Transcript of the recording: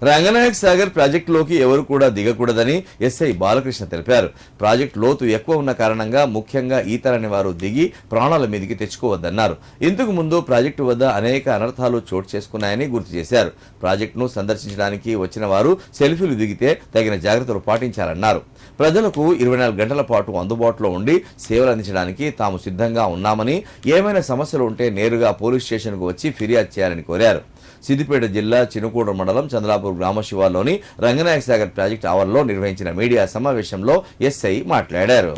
రంగనాయక సాగర్ ప్రాజెక్టులోకి ఎవరు కూడా దిగకూడదని ఎస్ఐ బాలకృష్ణ తెలిపారు. ప్రాజెక్టు లోతు ఎక్కువ ఉన్న కారణంగా ముఖ్యంగా ఈతరని వారు దిగి ప్రాణాల మీదికి తెచ్చుకోవద్దన్నారు. ఇంతకు ముందు ప్రాజెక్టు వద్ద అనేక అనర్థాలు చోటు చేసుకున్నాయని గుర్తు చేశారు. ప్రాజెక్టును సందర్శించడానికి వచ్చిన వారు సెల్ఫీలు దిగితే తగిన జాగ్రత్తలు పాటించాలన్నారు. ప్రజలకు 24 గంటల పాటు అందుబాటులో ఉండి సేవలు అందించడానికి తాము సిద్ధంగా ఉన్నామని, ఏమైనా సమస్యలు ఉంటే నేరుగా పోలీస్ స్టేషన్కు వచ్చి ఫిర్యాదు చేయాలని కోరారు. సిద్దిపేట జిల్లా చినుకూడ మండలం చంద్రాపూర్ గ్రామ శివార్లోని రంగనాయక సాగర్ ప్రాజెక్టు ఆవరణలో నిర్వహించిన మీడియా సమావేశంలో ఎస్ఐ మాట్లాడారు.